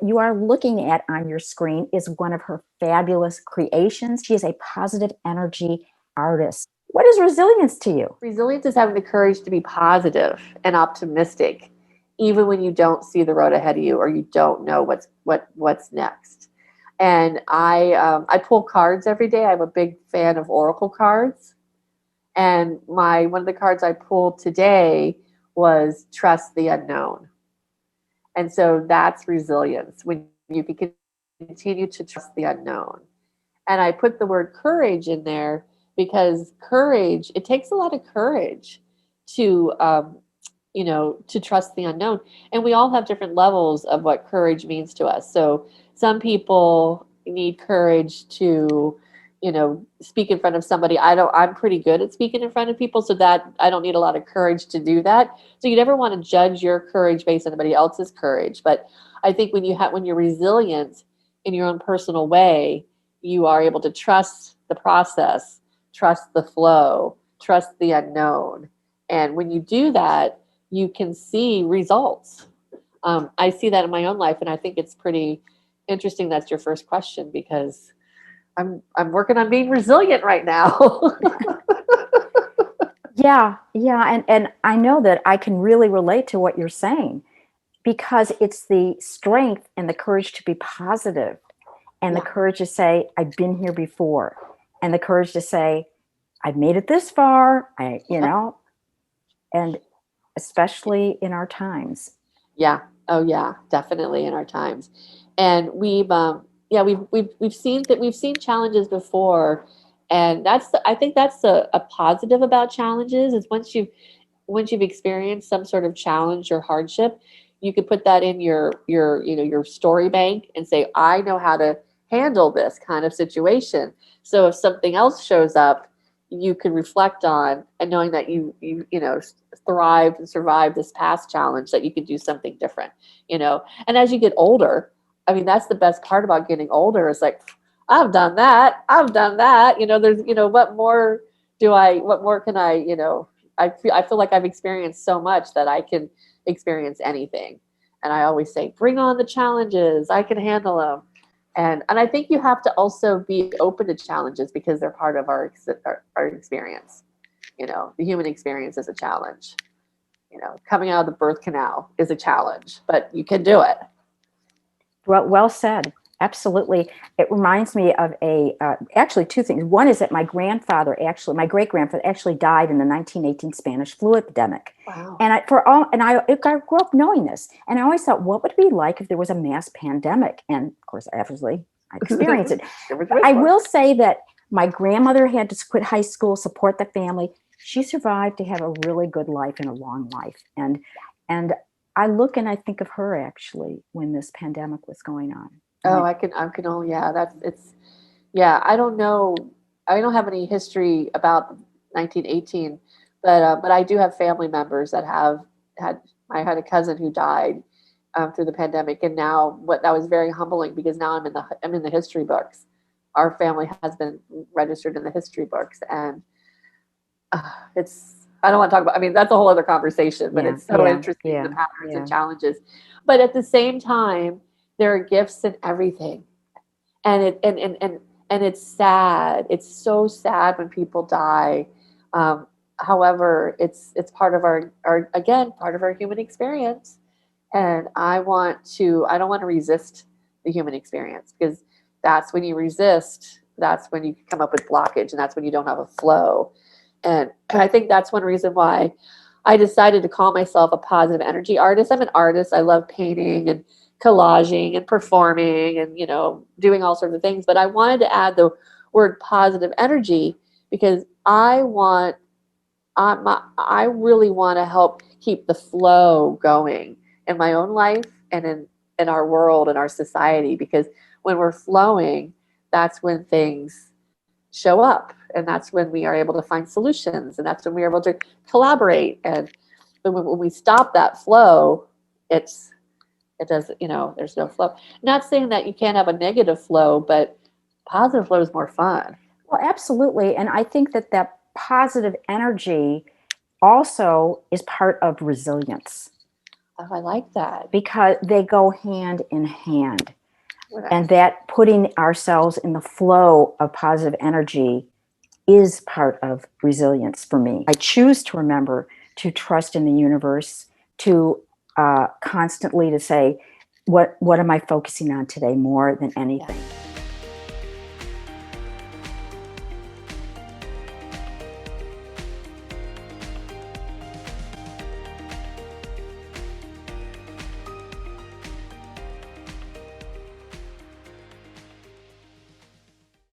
what you are looking at on your screen is one of her fabulous creations. She is a positive energy artist. What is resilience to you? Resilience is having the courage to be positive and optimistic, even when you don't see the road ahead of you or you don't know what's next. And I pull cards every day. I'm a big fan of oracle cards. And one of the cards I pulled today was trust the unknown. And so that's resilience, when you can continue to trust the unknown. And I put the word courage in there because courage, it takes a lot of courage to, to trust the unknown. And we all have different levels of what courage means to us. So some people need courage to, speak in front of somebody. I'm pretty good at speaking in front of people, so that I don't need a lot of courage to do that. So you never want to judge your courage based on somebody else's courage. But I think when you're resilient in your own personal way, you are able to trust the process, trust the flow, trust the unknown. And when you do that, you can see results. I see that in my own life, and I think it's pretty interesting that's your first question, because I'm working on being resilient right now. Yeah. And I know that I can really relate to what you're saying, because it's the strength and the courage to be positive, and the courage to say, I've been here before, and the courage to say, I've made it this far, and especially in our times. Yeah. Oh yeah, definitely in our times. And we've seen challenges before, and I think that's a positive about challenges is once you've experienced some sort of challenge or hardship, you could put that in your story bank and say, I know how to handle this kind of situation. So if something else shows up, you can reflect on, and knowing that you thrived and survived this past challenge, that you could do something different, And as you get older, I mean, that's the best part about getting older, is like, I've done that. There's, what more can I feel like I've experienced so much that I can experience anything. And I always say, bring on the challenges. I can handle them. And I think you have to also be open to challenges, because they're part of our experience. The human experience is a challenge. Coming out of the birth canal is a challenge, but you can do it. Well said. Absolutely. It reminds me of actually two things. One is that my great-grandfather actually died in the 1918 Spanish flu epidemic. Wow. And I grew up knowing this. And I always thought, what would it be like if there was a mass pandemic? And of course, obviously, I experienced it. But I will say that my grandmother had to quit high school, support the family. She survived to have a really good life and a long life. And I look and I think of her actually when this pandemic was going on. Oh, I can only, I don't know. I don't have any history about 1918, but I do have family members that I had a cousin who died through the pandemic, and now that was very humbling, because now I'm in the history books. Our family has been registered in the history books, and I don't want to talk about, I mean, that's a whole other conversation, but it's so interesting, the patterns and challenges. But at the same time, there are gifts in everything. And it's sad. It's so sad when people die. However, it's part of our part of our human experience. And I don't want to resist the human experience, because that's when you resist, that's when you come up with blockage, and that's when you don't have a flow. And I think that's one reason why I decided to call myself a positive energy artist. I'm an artist. I love painting and collaging and performing and, doing all sorts of things. But I wanted to add the word positive energy, because I really want to help keep the flow going in my own life and in our world and our society. Because when we're flowing, that's when things show up, and that's when we are able to find solutions, and that's when we are able to collaborate. And when we stop that flow, there's no flow. Not saying that you can't have a negative flow, but positive flow is more fun. Well, absolutely. And I think that positive energy also is part of resilience. Oh, I like that. because they go hand in hand. What And that putting ourselves in the flow of positive energy is part of resilience for me. I choose to remember to trust in the universe, to constantly to say, what am I focusing on today more than anything? Yeah.